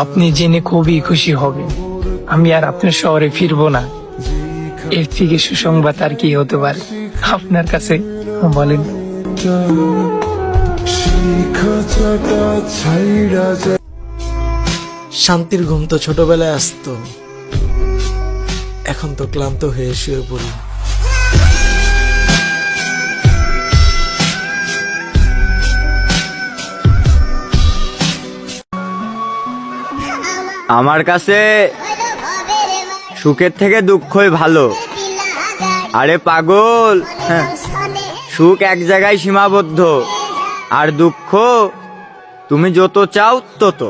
আপনি জেনে খুবই খুশি হবেন, আমি আর আপনার শহরে ফিরবো না। এর থেকে সুসংবাদ আর কি হতে পারে আপনার কাছে বলেন? শান্তির ঘুম তো ছোটবেলায় আসতো, এখন তো ক্লান্ত হয়ে শুয়ে পড়ি। আমার কাছে সুখের থেকে দুঃখই ভালো। আরে পাগল, সুখ এক জায়গায় সীমাবদ্ধ, আর দুঃখ তুমি যত চাও তত।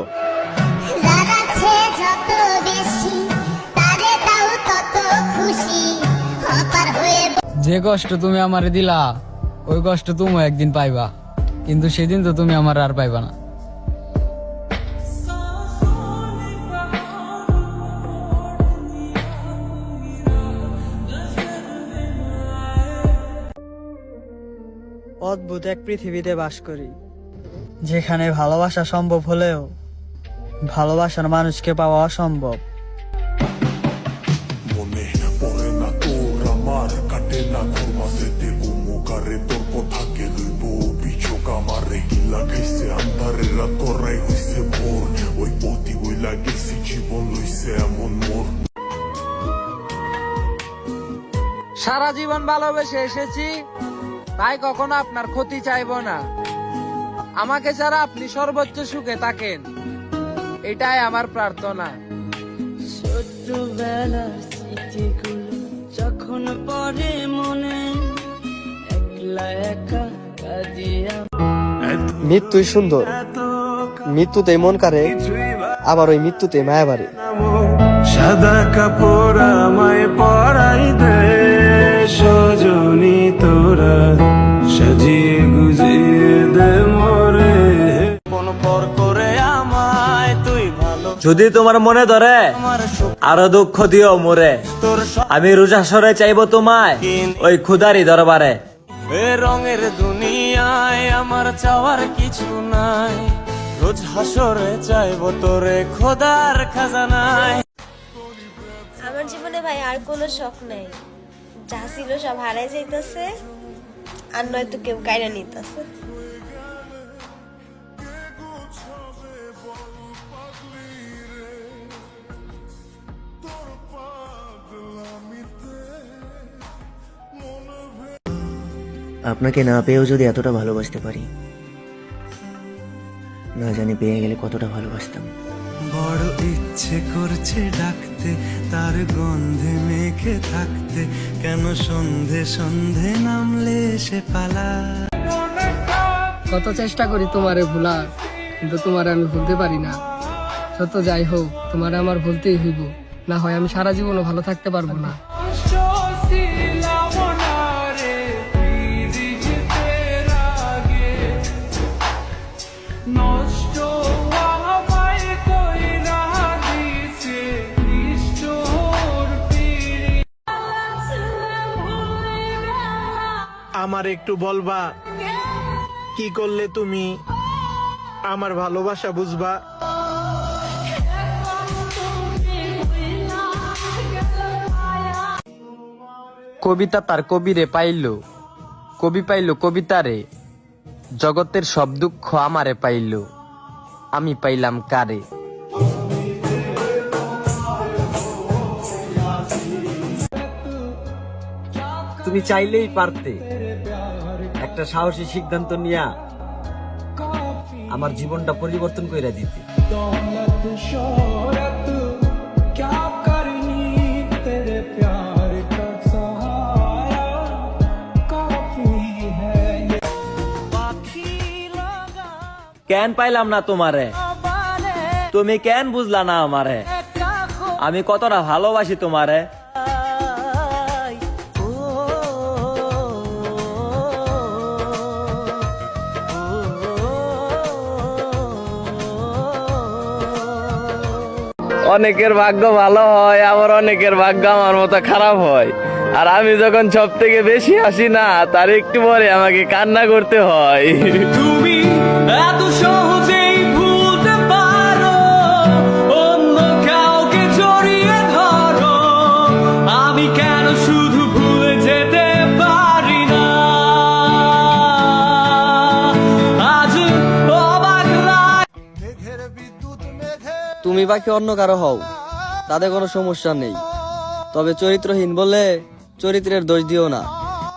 যে কষ্ট তুমি আমারে দিলা, ওই কষ্ট তুমি একদিন পাইবা, কিন্তু সেদিন তো তুমি আমার আর পাইবা না। অদ্ভুত এক পৃথিবীতে বাস করি, যেখানে ভালোবাসা সম্ভব হলেও ভালোবাসার মানুষকে পাওয়া অসম্ভব। মনে পড়ে না তোর আমার, কাটে না তোর মাঝেতে উমুকারে তোর কথাকে লইব অভিযোগ আমারে। লাগাইছে আন্ধারে রাত করাই হইছে ভোর, ওই পথি ওই লাগেছি জীবন লইছে এমন মোর। সারা জীবন ভালোবেসে এসেছি, তাই কখনো আপনার ক্ষতি চাইবো না। আমাকে ছাড়া আপনি সর্বোচ্চ সুখে থাকেন, এটাই আমার প্রার্থনা। ছোটবেলার স্মৃতিগুলো যখন পড়ে মনে, একলা একা কাঁদিয়া। মৃত্যুই সুন্দর, মৃত্যুতেই মন কারে, আবার ওই মৃত্যুতে মায়া বাড়ে। সাদা কাপড় আমায় পরাই দে সজনী, তোরা সাজিয়ে গুজিয়ে দে মোরে। কোন পর করে আমায় তুই ভালো, যদি তোমার মনে ধরে আরো দুঃখ দিও মোরে, আমি রোজা সরে চাইবো তোমায় ওই খুদারি দরবারে। এ রঙের দুনিয়ায় আমার চাওয়ার কিছু নাই, রোজ হাসরে চাইবো তোরে খোদার খাজানায়। আমার জীবনে ভাই আর কোনো শখ নাই, যা ছিল সব হারাই যাইতেছে, আর নয়তো কেউ কাইরা নিতেছে। আপনাকে না পেয়েও যদি এতটা ভালোবাসতে পারি, না জানি পেয়ে গেলে কতটা ভালোবাসতাম। বড় ইচ্ছে করছে ডাকতে, তার গন্ধে মেখে থাকতে, কেন সন্ধে সন্ধে নামলে সে পালা। কত চেষ্টা করি তোমারে ভুলার, কিন্তু তোমারে আমি ভুলতে পারি না। যত যাই হোক, তোমারে আমার ভুলতেই হইব, না হয় আমি সারা জীবনও ভালো থাকতে পারবো না। আমার একটু বলবা, কি করলে তুমি আমার ভালোবাসা বুঝবা? কবিতা তার কবিরে পাইল, কবি পাইল কবিতারে, জগতের সব দুঃখ আমারে পাইল, আমি পাইলাম কারে। তুমি চাইলেই পারতে একটা সাহসী সিদ্ধান্ত নিয়া আমার জীবনটা পরিবর্তন করে দিতে। কেন পাইলাম না তোমারে, তুমি কেন বুঝলা না আমারে, আমি কতটা ভালোবাসি তোমারে। অনেকের ভাগ্য ভালো হয়, আবার অনেকের ভাগ্য আমার মতো খারাপ হয়। আর আমি যখন সব থেকে বেশি হাসি না, তার একটু পরে আমাকে কান্না করতে হয়। তুমি এত সহজে তুমি বাকি অন্য কারো হও, তাতে কোনো সমস্যা নেই। তবে চরিত্রহীন বলে চরিত্রের দোষ দিও না,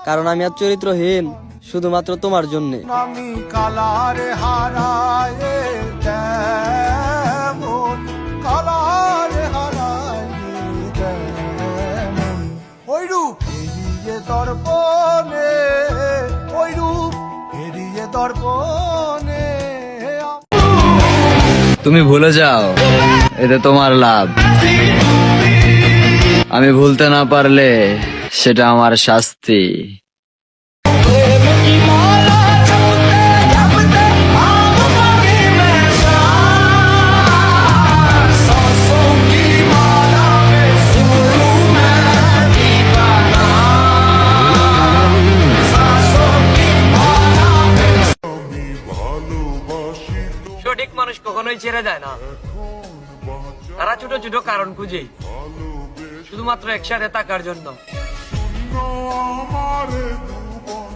কারণ আমি আর চরিত্রহীন শুধুমাত্র তোমার জন্যে। আমি কালারে হারায় তেমন কালারে হারায় তেমন ওই রূপ এড়িয়ে দর্পণে ওই রূপ এড়িয়ে দর্পণে তুমি ভুলে যাও, এতে তোমার লাভ। আমি ভুলতে না পারলে সেটা আমার শাস্তি। সঠিক মানুষ কখনোই ছেড়ে যায় না, তারা ছোট ছোট কারণ খুঁজে শুধুমাত্র একসাথে থাকার জন্য। আমারে দুবন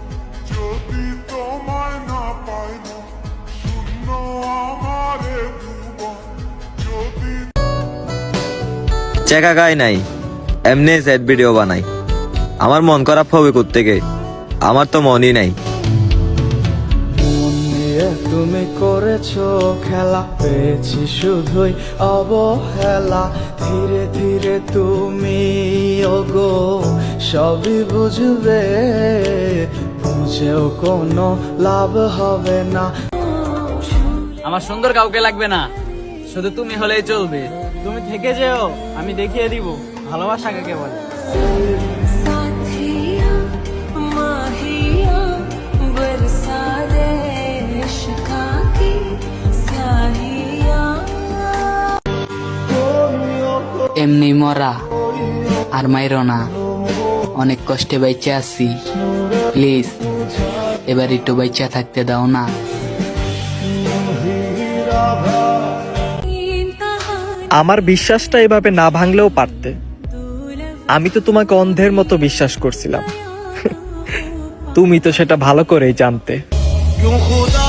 যদি তোমায় না পাই না শূন্য আমারে দুবন যদি চেকা গায় নাই, এমনি সেট ভিডিও বানাই। আমার মন খারাপ হবে কোত্থেকে? আমার তো মনই নাই। মন দিয়ে তুমি করেছো খেলা, পেয়েছি শুধুই অবহেলা। ধীরে ধীরে তুমি ওগো সবই বুঝবে, বুঝেও কোনো লাভ হবে না। আমার সুন্দর কাউকে লাগবে না, শুধু তুমি হলেই চলবে। তুমি থেকে যেও, আমি দেখিয়ে দিব ভালোবাসা কাকে বলে। এমনি মরা আর মাইরো না, অনেক কষ্টে বাইচা আছি, প্লিজ এবার একটু বাইচা থাকতে দাও না। আমার বিশ্বাসটা এভাবে না ভাঙলেও পারতে। আমি তো তোমাকে অন্ধের মতো বিশ্বাস করছিলাম, তুমি তো সেটা ভালো করেই জানতে। क्यों खुदा